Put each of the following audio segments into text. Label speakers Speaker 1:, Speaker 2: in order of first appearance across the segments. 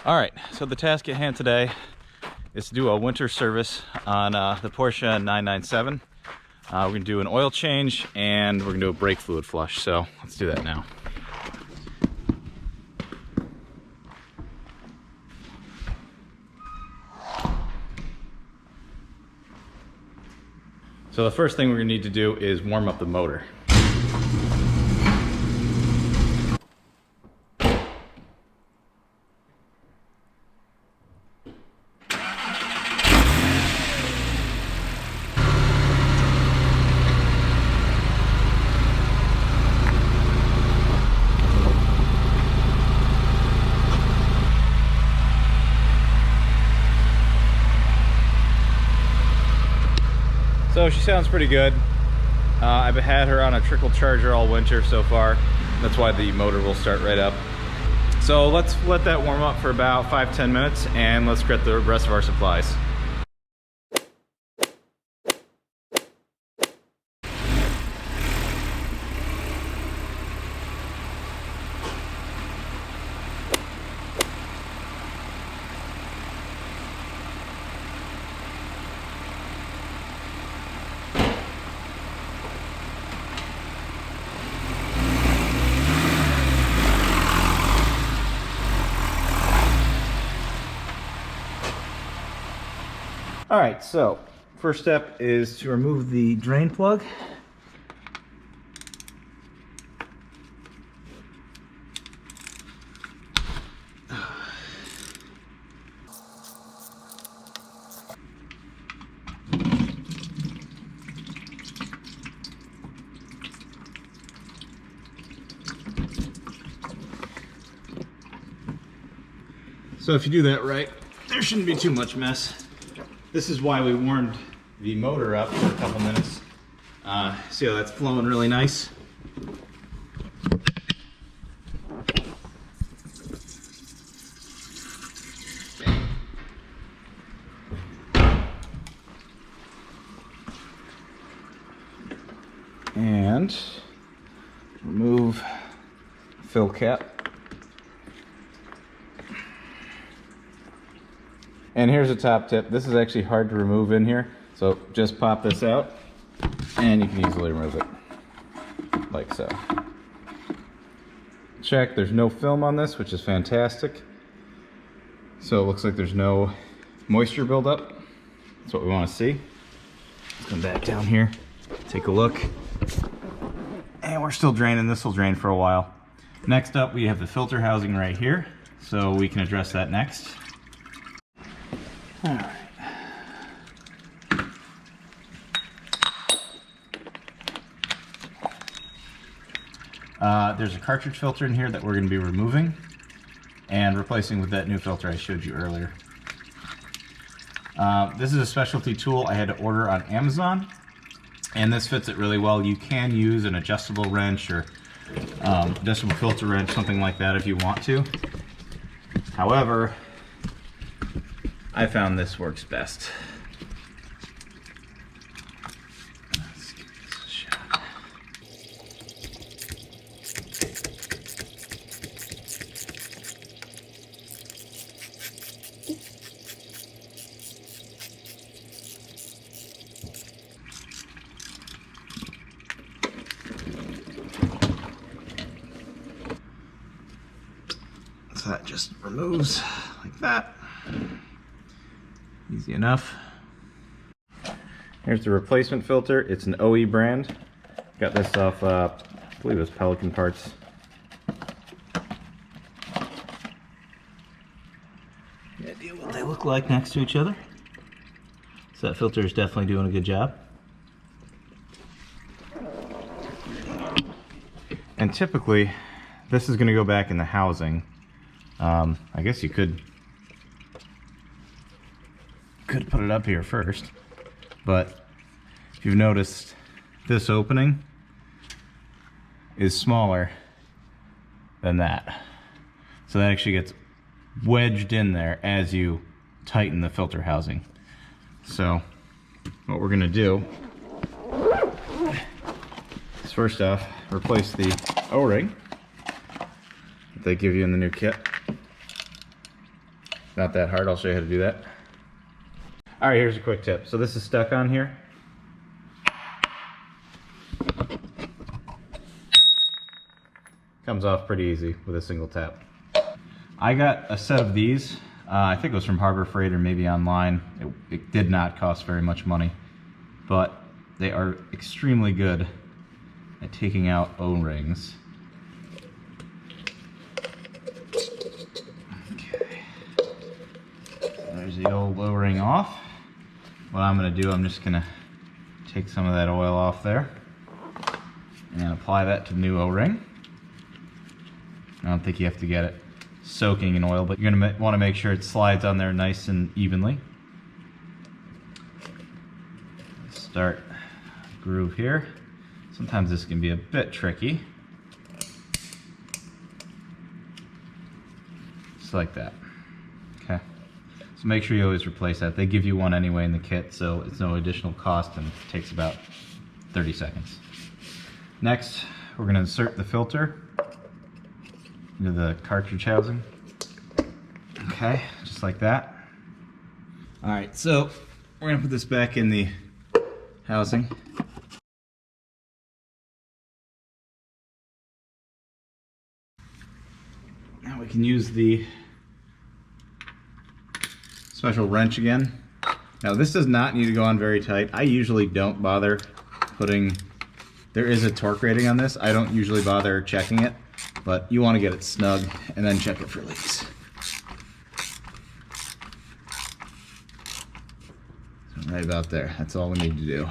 Speaker 1: All right, so the task at hand today is to do a winter service on the Porsche 997. We're gonna do an oil change and we're gonna do a brake fluid flush. So let's do that now. So the first thing we're gonna need to do is warm up the motor. So she sounds pretty good. I've had her on a trickle charger all winter so far. That's why the motor will start right up. So let's let that warm up for about 5-10 minutes and let's get the rest of our supplies. All right, so first step is to remove the drain plug. So if you do that right, there shouldn't be too much mess. This is why we warmed the motor up for a couple minutes. See how that's flowing really nice? And remove fill cap. And here's a top tip. This is actually hard to remove in here. So just pop this out and you can easily remove it like so. Check, there's no film on this, which is fantastic. So it looks like there's no moisture buildup. That's what we want to see. Let's come back down here, take a look. And we're still draining. This will drain for a while. Next up, we have the filter housing right here. So we can address that next. All right. There's a cartridge filter in here that we're going to be removing and replacing with that new filter I showed you earlier. This is a specialty tool I had to order on Amazon, and this fits it really well. You can use an adjustable wrench or adjustable filter wrench, something like that if you want to. However, I found this works best. Let's give this a shot. So that just removes like that. Easy enough. Here's the replacement filter. It's an OE brand. Got this off, I believe it was Pelican Parts. Good idea what they look like next to each other. So that filter is definitely doing a good job. And typically, this is going to go back in the housing. I guess you could put it up here first, but if you've noticed, this opening is smaller than that, so that actually gets wedged in there as you tighten the filter housing. So what we're going to do is first off replace the O-ring that they give you in the new kit. not that hard. I'll show you how to do that. All right, here's a quick tip. So this is stuck on here. Comes off pretty easy with a single tap. I got a set of these. I think it was from Harbor Freight or maybe online. It did not cost very much money, but they are extremely good at taking out O-rings. Okay. There's the old O-ring off. What I'm gonna do, I'm just gonna take some of that oil off there and apply that to the new O-ring. I don't think you have to get it soaking in oil, but you're gonna want to make sure it slides on there nice and evenly. Start groove here. Sometimes this can be a bit tricky. Just like that. Okay. So make sure you always replace that. They give you one anyway in the kit, so it's no additional cost and it takes about 30 seconds. Next, we're going to insert the filter into the cartridge housing. Okay, just like that. All right, so we're going to put this back in the housing. Now we can use the special wrench again. Now this does not need to go on very tight. I usually don't bother putting, there is a torque rating on this. I don't usually bother checking it, but you want to get it snug and then check it for leaks. So right about there, that's all we need to do.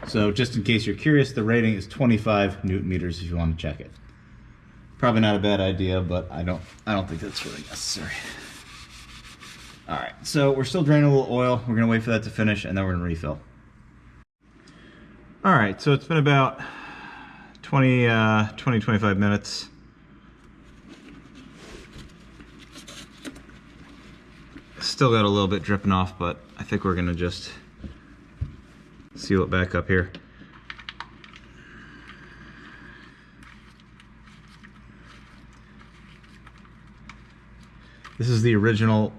Speaker 1: So just in case you're curious, the rating is 25 Newton meters if you want to check it. Probably not a bad idea, but I don't think that's really necessary. All right, so we're still draining a little oil. We're gonna wait for that to finish and then we're gonna refill. All right, so it's been about 25 minutes. Still got a little bit dripping off, but I think we're gonna just seal it back up here. This is the original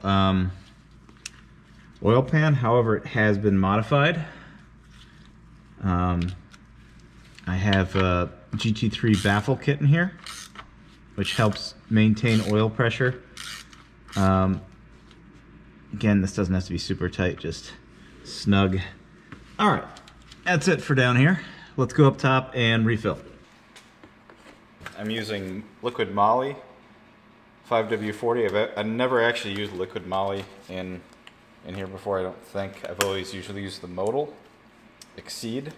Speaker 1: oil pan, however it has been modified. I have a GT3 baffle kit in here, which helps maintain oil pressure. Again, this doesn't have to be super tight, just snug. All right, that's it for down here. Let's go up top and refill. I'm using Liqui-Moly 5W40. I've never actually used Liqui-Moly in here before, I don't think. I've always usually used the Motul Exceed.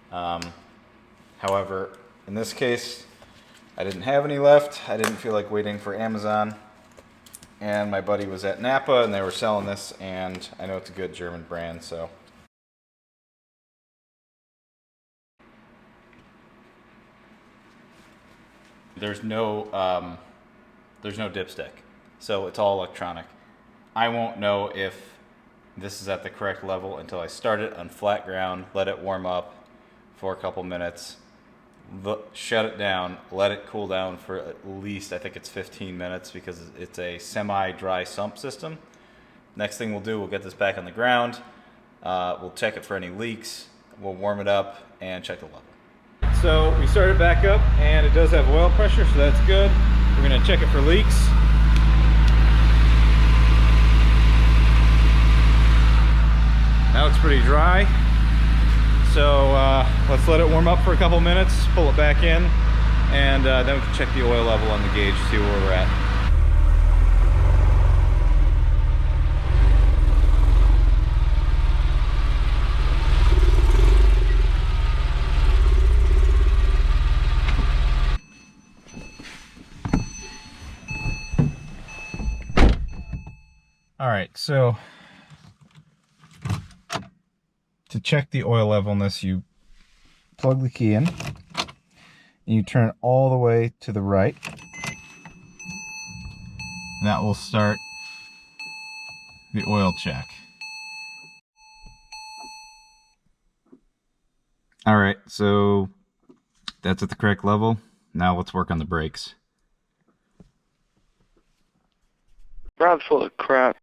Speaker 1: However, in this case, I didn't have any left. I didn't feel like waiting for Amazon. And my buddy was at Napa and they were selling this, and I know it's a good German brand, so. There's no dipstick, so it's all electronic. I won't know if this is at the correct level until I start it on flat ground, let it warm up for a couple minutes, shut it down, let it cool down for at least, I think it's 15 minutes because it's a semi-dry sump system. Next thing we'll do, we'll get this back on the ground, we'll check it for any leaks, we'll warm it up and check the level. So we started back up and it does have oil pressure, so that's good. We're gonna check it for leaks. Now it's pretty dry. So let's let it warm up for a couple minutes, pull it back in, and then we can check the oil level on the gauge, see where we're at. All right, so to check the oil level in this, you plug the key in and you turn it all the way to the right. And that will start the oil check. All right, so that's at the correct level. Now let's work on the brakes.
Speaker 2: Rob's full of crap.